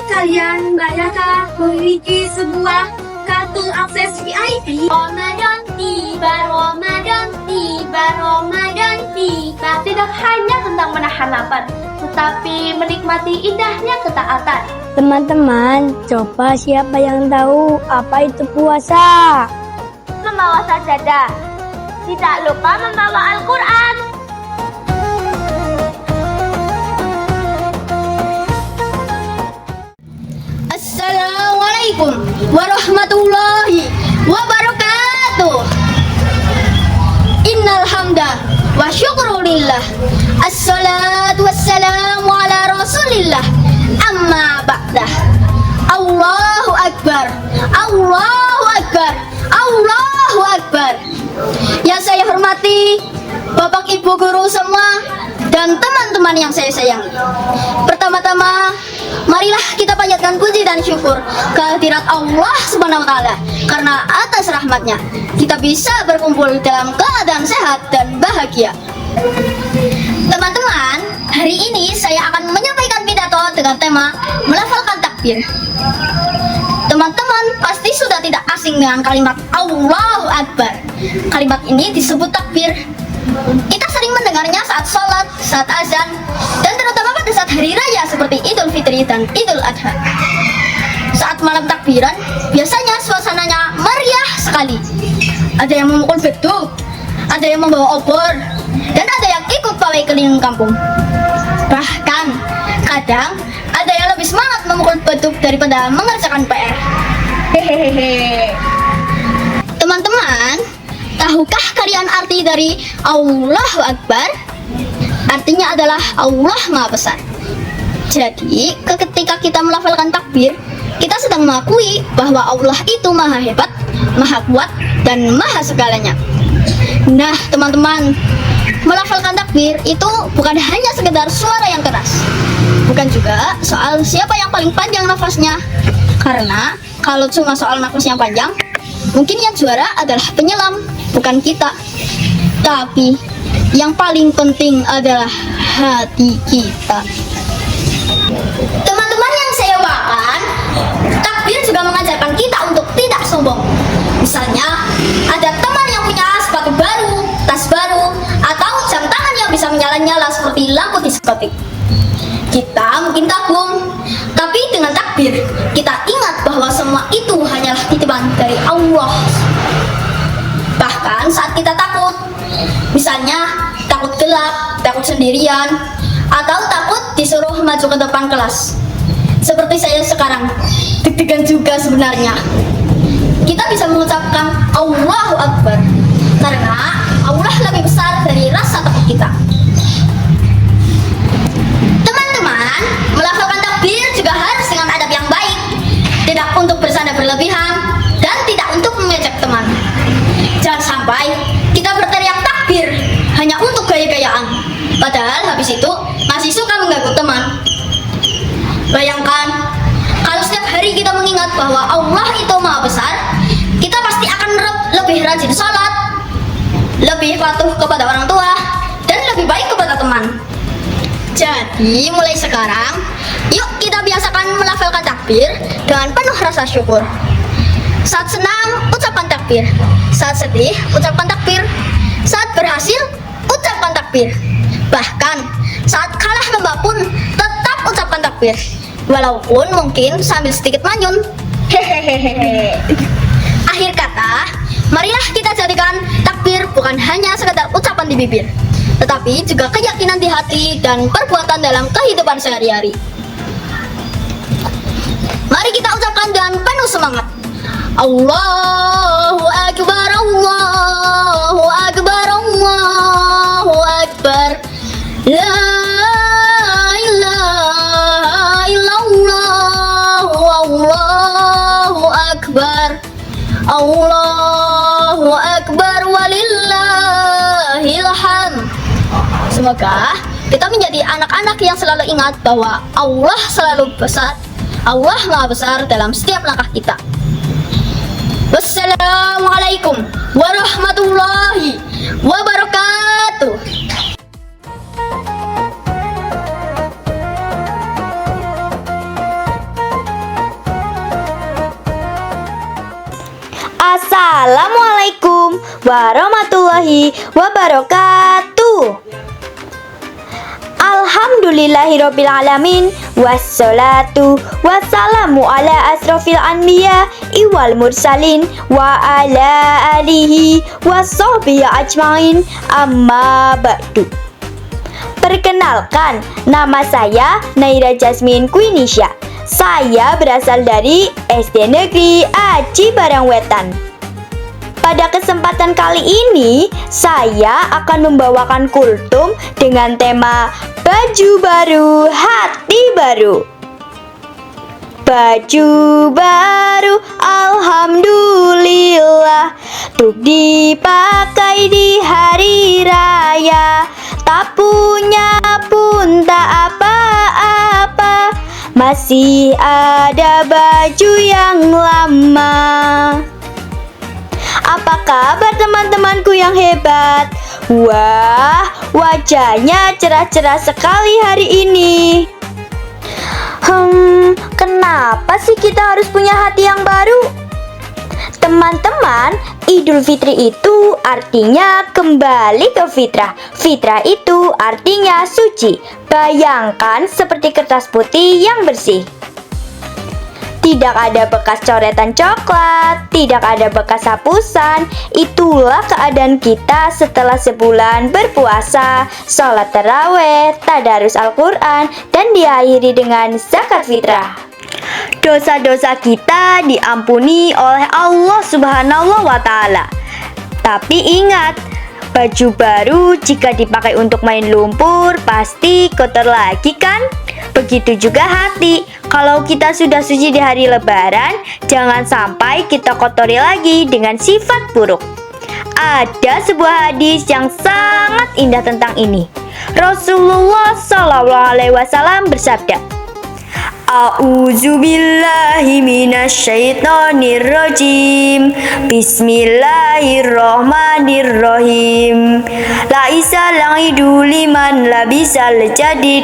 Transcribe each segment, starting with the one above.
kalian banyakkah memiliki sebuah kartu akses VIP? Ramadan tiba, Ramadan tiba, Ramadan tiba. Tidak hanya tentang menahan lapar, tetapi menikmati indahnya ketaatan. Teman-teman, coba siapa yang tahu apa itu puasa? Membawa sajadah, tidak lupa membawa Al-Quran. Assalamualaikum warahmatullahi wabarakatuh. Innal hamda wa syukrulillah. Assalatu wassalamu ala rasulillah. Amma ba'dah. Allahu akbar. Allahu akbar. Allahu akbar. Yang saya hormati Bapak Ibu guru semua dan teman-teman yang saya sayangi. Pertama-tama, marilah kita panjatkan puji dan syukur kehadirat Allah Subhanahu wa taala, karena atas rahmatnya kita bisa berkumpul dalam keadaan sehat dan bahagia. Teman-teman, hari ini saya akan menyampaikan pidato dengan tema melafalkan takbir. Teman-teman pasti sudah tidak asing dengan kalimat Allahu Akbar. Kalimat ini disebut takbir. Kita sering mendengarnya saat sholat, saat azan, dan terutama pada saat hari raya seperti Idul Fitri dan Idul Adha. Saat malam takbiran, biasanya suasananya meriah sekali. Ada yang memukul beduk, ada yang membawa obor, dan ada yang ikut pawai keliling kampung. Bahkan, kadang ada yang lebih semangat memukul beduk daripada mengerjakan PR. Hehehe. Teman-teman, tahukah kalian arti dari Allahu Akbar? Artinya adalah Allah Maha Besar. Jadi, ketika kita melafalkan takbir, kita sedang mengakui bahwa Allah itu Maha Hebat, Maha Kuat, dan Maha segalanya. Nah, teman-teman, melafalkan takbir itu bukan hanya sekedar suara yang keras. Bukan juga soal siapa yang paling panjang nafasnya. Karena kalau cuma soal nafas yang panjang, mungkin yang juara adalah penyelam, bukan kita. Tapi yang paling penting adalah hati kita. Teman-teman yang saya banggakan, takbir juga mengajarkan kita untuk tidak sombong. Misalnya, ada teman yang punya sepatu baru, tas baru, atau jam tangan yang bisa menyala-nyala seperti lampu diskotik. Kita mungkin kagum, tapi dengan takbir, kita ingat bahwa semua itu hanyalah titipan dari Allah. Bahkan saat kita takut, misalnya takut gelap, takut sendirian, atau takut disuruh maju ke depan kelas. Seperti saya sekarang, deg-degan juga sebenarnya. Kita bisa mengucapkan Allahu Akbar, karena Allah lebih besar dari rasa takut kita. Teman-teman, melafalkan takbir juga harus dengan adab yang baik, tidak untuk bersandar berlebihan, dan tidak untuk mengejek teman. Jangan sampai kita berteriak takbir hanya untuk gaya-gayaan, padahal habis itu masih suka mengganggu teman. Bayangkan, kalau setiap hari kita mengingat bahwa Allah itu Maha Besar, kita pasti akan lebih rajin sholat, lebih patuh kepada orang tua, dan lebih baik kepada teman. Jadi mulai sekarang, yuk kita biasakan melafalkan takbir dengan penuh rasa syukur. Saat senang, ucapkan takbir. Saat sedih, ucapkan takbir. Saat berhasil, ucapkan takbir. Bahkan saat kalah lomba pun tetap ucapkan takbir, walaupun mungkin sambil sedikit manyun. Hehehe. Akhir kata, marilah kita jadikan takbir bukan hanya sekedar ucapan di bibir, tetapi juga keyakinan di hati dan perbuatan dalam kehidupan sehari-hari. Mari kita ucapkan dengan penuh semangat. Allahu Akbar, Allahu Akbar, Allahu Akbar. La ilaha illallah, Allahu Akbar. Allahu Akbar walillahil hamd. Semoga kita menjadi anak-anak yang selalu ingat bahwa Allah selalu besar, Allah Maha Besar dalam setiap langkah kita. Wassalamualaikum warahmatullahi wabarakatuh. warahmatullahi wabarakatuh. Alhamdulillahirabbil alamin, wassalatu wassalamu ala asrofil anbiya wal mursalin wa ala alihi wassohbihi ajmain, amma ba'du. Perkenalkan, nama saya Naira Jasmine Quinisha. Saya berasal dari SD Negeri Aji Barangwetan. Pada kesempatan kali ini, saya akan membawakan kultum dengan tema baju baru, hati baru. Baju baru, alhamdulillah, untuk dipakai di hari raya. Tak punya pun tak apa-apa, masih ada baju yang lama. Apa kabar teman-temanku yang hebat? Wah, wajahnya cerah-cerah sekali hari ini. Kenapa sih kita harus punya hati yang baru? Teman-teman, Idul Fitri itu artinya kembali ke fitrah. Fitrah itu artinya suci. Bayangkan seperti kertas putih yang bersih. Tidak ada bekas coretan coklat, tidak ada bekas hapusan. Itulah keadaan kita setelah sebulan berpuasa, sholat taraweh, tadarus Al-Quran, dan diakhiri dengan zakat fitrah. Dosa-dosa kita diampuni oleh Allah Subhanahu wa Ta'ala. Tapi ingat, baju baru jika dipakai untuk main lumpur pasti kotor lagi kan? Begitu juga hati. Kalau kita sudah suci di hari Lebaran, jangan sampai kita kotori lagi dengan sifat buruk. Ada sebuah hadis yang sangat indah tentang ini. Rasulullah SAW bersabda, A'udzubillahi minasyaitonirrajim. Bismillahirrahmanirrahim. Laisa la'idu liman labisal jadid,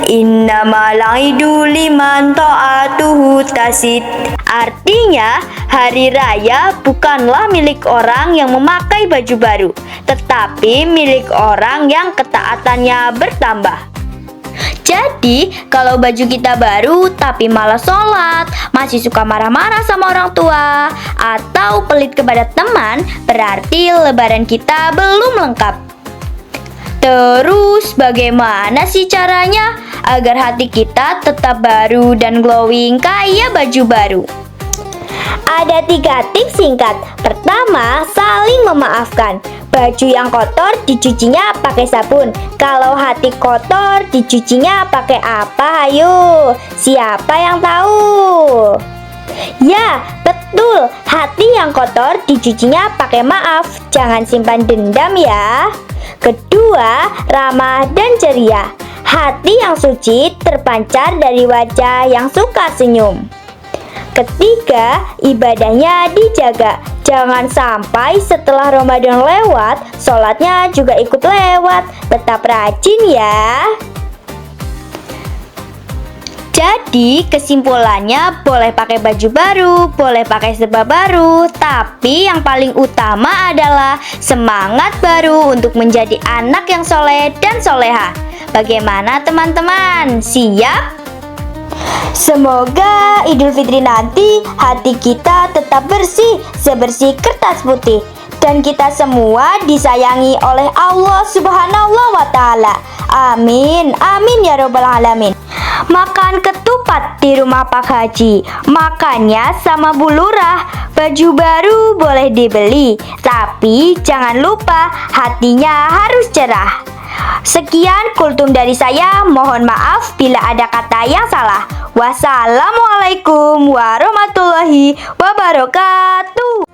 innama la'idu liman ta'atuhu tasid. Artinya, hari raya bukanlah milik orang yang memakai baju baru, tetapi milik orang yang ketaatannya bertambah. Jadi, kalau baju kita baru tapi malah sholat, masih suka marah-marah sama orang tua, atau pelit kepada teman, berarti lebaran kita belum lengkap. Terus, bagaimana sih caranya agar hati kita tetap baru dan glowing kayak baju baru? Ada 3 tips singkat. Pertama, saling memaafkan. Baju yang kotor dicucinya pakai sabun. Kalau hati kotor dicucinya pakai apa? Ayo, siapa yang tahu? Ya, betul. Hati yang kotor dicucinya pakai maaf. Jangan simpan dendam ya. Kedua, ramah dan ceria. Hati yang suci terpancar dari wajah yang suka senyum. Ketiga, ibadahnya dijaga. Jangan sampai setelah Ramadan lewat, sholatnya juga ikut lewat. Tetap rajin ya. Jadi kesimpulannya, boleh pakai baju baru, boleh pakai serba baru, tapi yang paling utama adalah semangat baru untuk menjadi anak yang soleh dan soleha. Bagaimana teman-teman? Siap? Semoga Idul Fitri nanti hati kita tetap bersih, sebersih kertas putih, dan kita semua disayangi oleh Allah Subhanahu wa Ta'ala. Amin, amin ya robbal alamin. Makan ketupat di rumah Pak Haji, makannya sama Bu Lurah. Baju baru boleh dibeli, tapi jangan lupa hatinya harus cerah. Sekian kultum dari saya, mohon maaf bila ada kata yang salah. Wassalamualaikum warahmatullahi wabarakatuh.